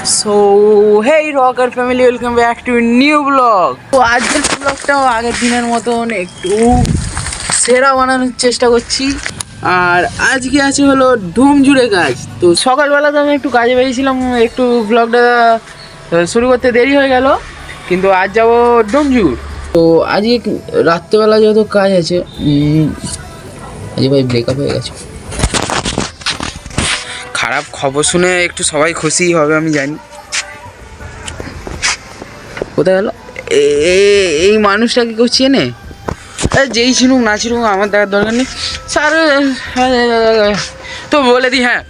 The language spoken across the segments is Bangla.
So hey rocker family, welcome back to new blog. তো আজকের ব্লগটাও আগের দিনের মতন একটু সেরা বানানোর চেষ্টা করছি। আর আজকে আছে হলো ধুম জুড়ে কাজ। তো সকালবেলা তো আমি একটু কাজে বেরিয়েছিলাম, একটু ব্লগটা শুরু করতে দেরি হয়ে গেল, কিন্তু আজ যাবো ডোমজুর। তো আজকে রাত্রেবেলা যত কাজ আছে, আজকে ভাই ব্রেকআপ হয়ে গেছে। খারাপ খবর শুনে একটু সবাই খুশি হবে আমি জানি। কোথায় গেল এই মানুষটাকে কেউ চেনে? যেই চিনুক না চিনুক আমার দেখার দরকার নেই স্যার। তো বলে দিই, হ্যাঁ,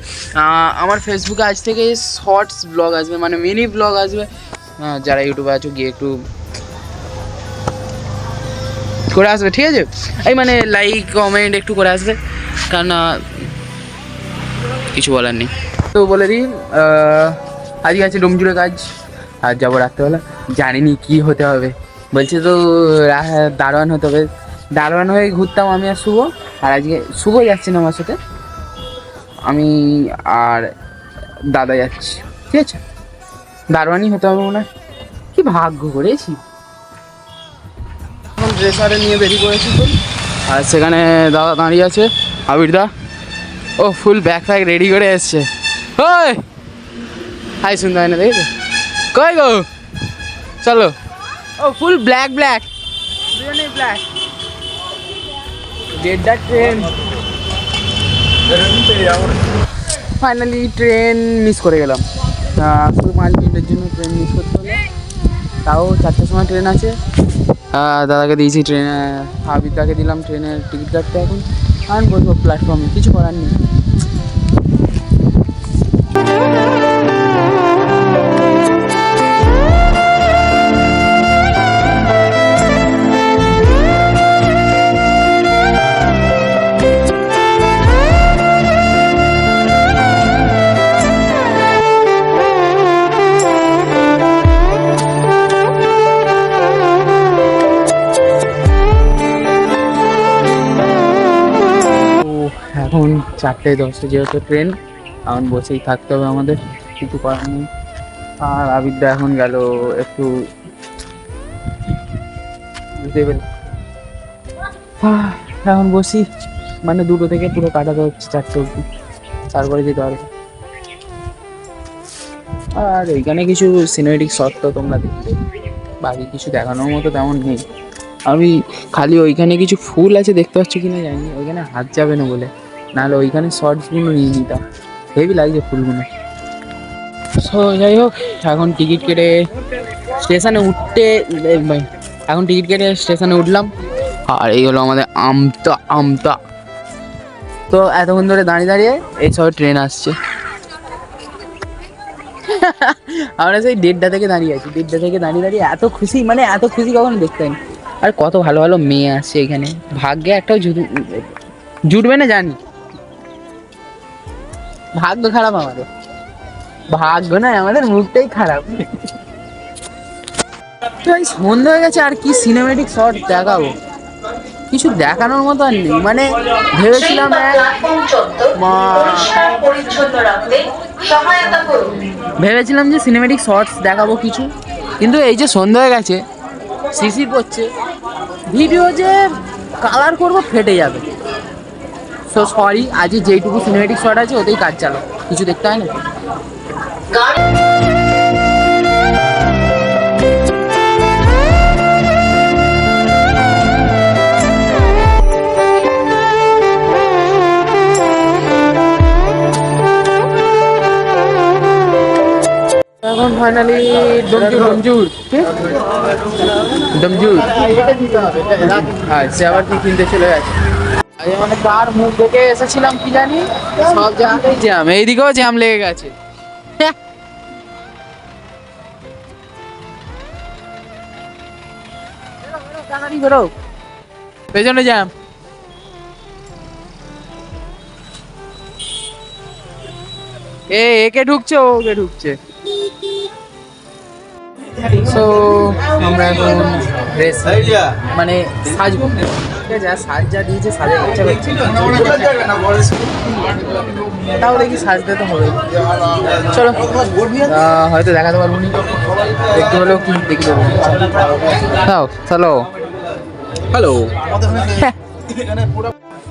আমার ফেসবুকে আজ থেকে শর্টস ব্লগ আসবে, মানে মিনি ব্লগ আসবে। যারা ইউটিউবে আছো গিয়ে একটু করে আসবে, ঠিক আছে? এই মানে লাইক কমেন্ট একটু করে আসবে, কারণ কিছু বলার নেই। তো বলে দিই, আজকে আছে ডোমজুড়ে কাজ। আর যাবো রাত্রেবেলা, জানিনি কি হতে হবে। বলছে তো দারোয়ান হতে হবে। দারোয়ান হয়ে ঘুরতাম আমি আর শুভ। আর আজকে শুভ যাচ্ছে না আমার সাথে, আমি আর দাদা যাচ্ছি, ঠিক আছে? দারোয়ানই হতে হবে মনে হয়। কি ভাগ্য করেছি। এখন ড্রেসারে নিয়ে বেরিয়ে পড়েছি তো, আর সেখানে দাদা দাঁড়িয়ে আছে, আবির দা। ও ফুল ব্যাগ ফ্যাগ রেডি করে এসছে। ওই হাই শুনতে হয় না, দেখেছো? কই গো, চলো। ও ফুল ব্ল্যাক ব্ল্যাক, দুজনেই ব্ল্যাক। দেড়টা ট্রেন, ফাইনালি ট্রেন মিস করে গেলাম। শুধু 5 মিনিটের জন্য ট্রেন মিস করতে হলো। তাও 4টার সময় ট্রেন আছে। দাদাকে দিয়েছি ট্রেনে, হাবিদাকে দিলাম ট্রেনের টিকিট কাটতে। এখন বসবো প্ল্যাটফর্মে, কিছু করার নেই। এখন 4:10 যেহেতু ট্রেন, এখন বসেই থাকতে হবে আমাদের, কিছু করার নেই। আর আবিদ্যা এখন গেল একটু এখন বসি, মানে 2টো থেকে পুরো কাটাতে হচ্ছে 4টে অবধি, তারপরে যেতে পারবো। আর এইখানে কিছু সিনেমেটিক শট তো তোমরা দেখতে, বাকি কিছু দেখানোর মতো তেমন নেই। আমি খালি ওইখানে কিছু ফুল আছে, দেখতে পাচ্ছ কিনা জানি, ওইখানে হাত যাবে না বলে, নাহলে ওইখানে শর্টসগুলো নিয়ে নিতাম। হেভি লাগছে ফুলগুলো। সো যাই হোক, এখন টিকিট কেটে স্টেশনে উঠলাম। আর এই হলো আমাদের আমতা। তো এতক্ষণ ধরে দাঁড়িয়ে দাঁড়িয়ে এই সব ট্রেন আসছে। আমরা সেই 1:30 থেকে দাঁড়িয়ে আছি, 1:30 থেকে দাঁড়িয়ে এত খুশি, মানে এত খুশি কখনো দেখতে পাইনি। আর কত ভালো ভালো মেয়ে আসছে এখানে, ভাগ্যে একটাও জুটবে না জানি। ভাগ্য খারাপ আমাদের, ভাগ্য নয় আমাদের, মুখটাই খারাপ। সন্ধ্যা হয়ে গেছে, আর কি সিনেমেটিক শট দেখাবো? কিছু দেখানোর মতো আর নেই। মানে ভেবেছিলাম যে সিনেমেটিক শর্টস দেখাবো কিছু, কিন্তু এই যে সন্ধ্যা হয়ে গেছে, শিশির পড়ছে, ভিডিও যে কালার করবো ফেটে যাবে। সো সরি, আজকে যেইটুকু সিনেমেটিক শট আছে ওতেই কাজ চালো, কিছু দেখতে হয় না। এখন ফাইনালি ডোমজুর সে আবার কি কিনতে চলে গেছে। মানে তার মুখ দেখে এসেছিলাম কি জানি, সব জায়গাতেই জ্যাম, এইদিকেও জ্যাম লেগে গেছে। পেছনে জ্যাম। একে ঢুকছে, ওকে ঢুকছে। সো আমরা এখন ড্রেস মানে সাজবো, ঠিক আছে? আর সাজ যা দিয়েছে সাজের ইচ্ছা করছে, তাও দেখি সাজতে তো হবে। চলো হয়তো দেখাতে পারবো নি, একটু হলেও কি দেখি দেবো। দাও চলো। হ্যালো,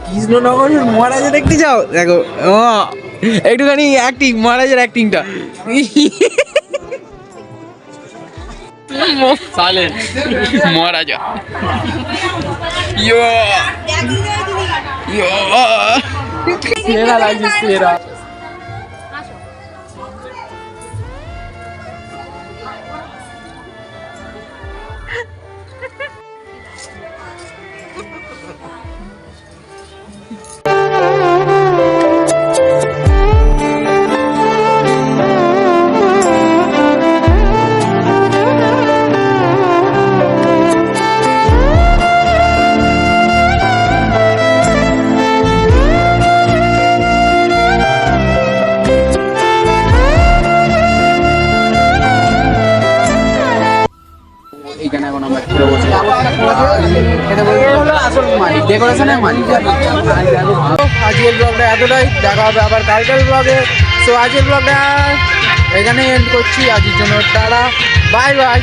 কৃষ্ণনগরের মহারাজা দেখতে যাও? দেখো একটুখানি অ্যাক্টিং, মহারাজের অ্যাক্টিংটা। মহারাজা সেরা লাগছে, সেরা। এইখানে এখন আমরা খেতে বসে খেতে বসে হলো আসল মালিক, ডেকোরেশনের মালিক। আজকের ব্লগটা এতটাই, দেখা হবে আবার কালকের ব্লগে। সো আজকের ব্লগটা এখানে এন্ড করছি, আজকের জন্য টাটা, বাই বাই।